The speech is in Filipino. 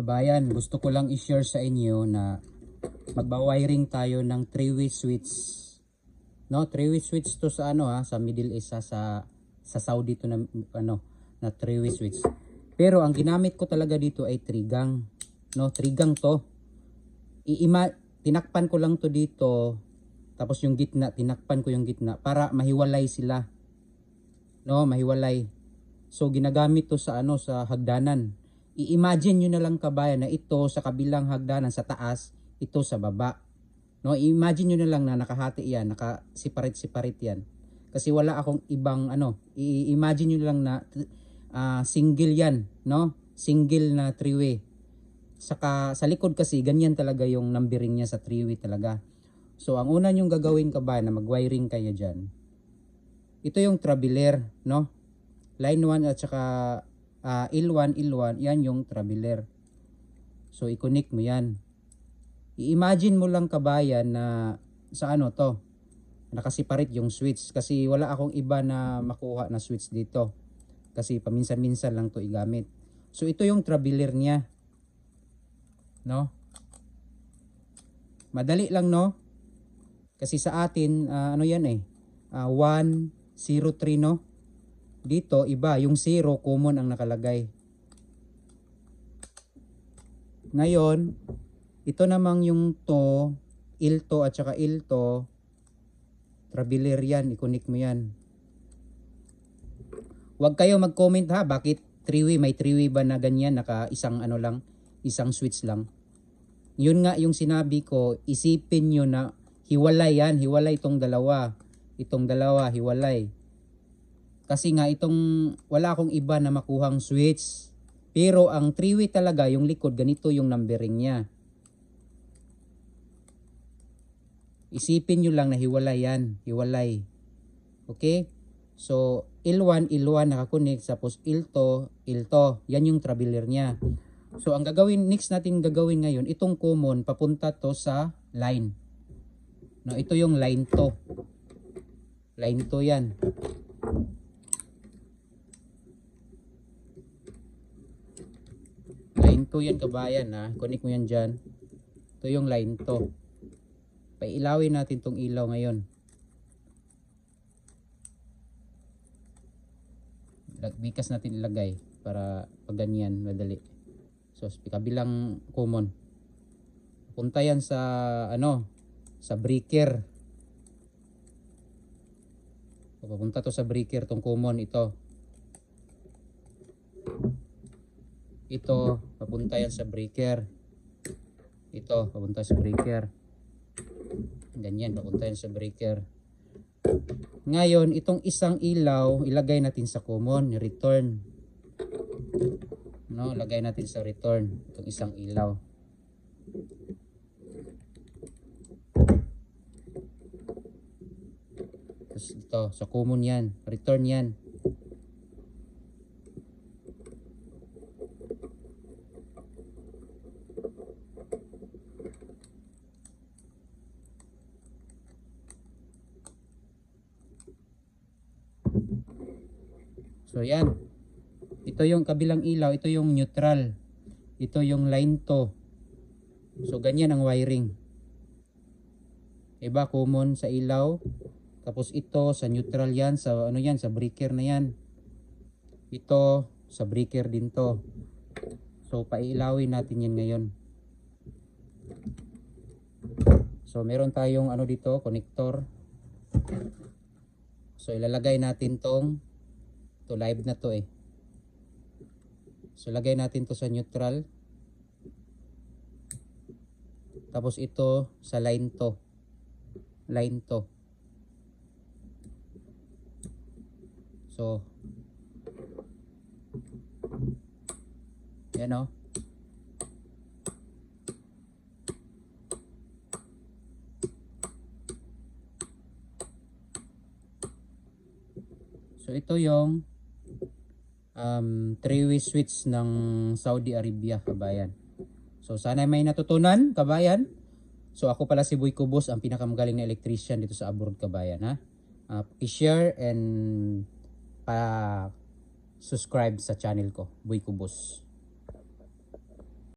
Kabayan, gusto ko lang i-share sa inyo na magba-wiring tayo ng 3-way switch. No, 3-way switch to sa ano sa Middle East sa Saudi to na na 3-way switch. Pero ang ginamit ko talaga dito ay 3-gang. No, 3-gang to. Tinakpan ko lang to dito. Tapos yung gitna, tinakpan ko yung gitna para mahiwalay sila. No, mahiwalay. So ginagamit to sa sa hagdanan. I-imagine nyo na lang kabayan na ito sa kabilang hagdanan sa taas, ito sa baba. No, i-imagine nyo na lang na nakahati yan, naka-separate yan. Kasi wala akong ibang i-imagine nyo lang na single yan, no? Single na 3-way. Saka sa likod kasi ganyan talaga yung numbering niya sa 3-way talaga. So ang una nyong gagawin kabayan na mag-wiring kayo diyan. Ito yung traveler, no? Line 1 at saka L1, yan yung traveler. So i-connect mo yan. I-imagine mo lang kabayan na sa to, nakaseparate yung switch kasi wala akong iba na makuha na switch dito. Kasi paminsan-minsan lang to igamit. So ito yung traveler niya. No? Madali lang no? Kasi sa atin yan 103 no? Dito iba, yung 0 common ang nakalagay. Ngayon, ito namang yung to, ilto at saka ilto, traveler yan, i-connect mo yan. Huwag kayo mag-comment ha, bakit 3-way, may 3-way ba na ganyan, naka isang lang, isang switch lang. Yun nga yung sinabi ko, isipin nyo na hiwalay yan, hiwalay itong dalawa, hiwalay. Kasi nga wala akong iba na makuhang switch. Pero ang 3-way talaga, yung likod, ganito yung numbering niya. Isipin nyo lang na hiwalay yan. Hiwalay. Okay? So, L1 nakakonect. Tapos L2. Yan yung traveler niya. So, ang next natin gagawin ngayon, itong common, papunta to sa line. No, ito yung line 2. Line 2 yan. Line 2 yan kabayan ha. Connect mo yan dyan. Ito yung line 2. Pailawin natin tong ilaw ngayon. Bikas natin ilagay para pag ganyan madali. So kabilang common. Punta yan sa sa breaker. Papunta to sa breaker tong common ito. Ito, papunta yan sa breaker. Ito, papunta sa breaker. Ganyan, papunta yan sa breaker. Ngayon, itong isang ilaw, ilagay natin sa common, return. No, lagay natin sa return, itong isang ilaw. Tapos ito, sa common yan, return yan. So yan. Ito yung kabilang ilaw, ito yung neutral. Ito yung line 2. So ganyan ang wiring. Iba common sa ilaw. Tapos ito sa neutral yan, sa yan, sa breaker na yan. Ito sa breaker din to. So paiilawin natin yan ngayon. So meron tayong dito, connector. So ilalagay natin to live na to So lagay natin to sa neutral. Tapos ito sa line 2. Line 2. So yan So ito yung 3-way switch ng Saudi Arabia kabayan. So sana may natutunan kabayan. So ako pala si Boy Cubos, ang pinakamagaling na electrician dito sa abroad kabayan ha. I-share and subscribe sa channel ko, Boy Cubos.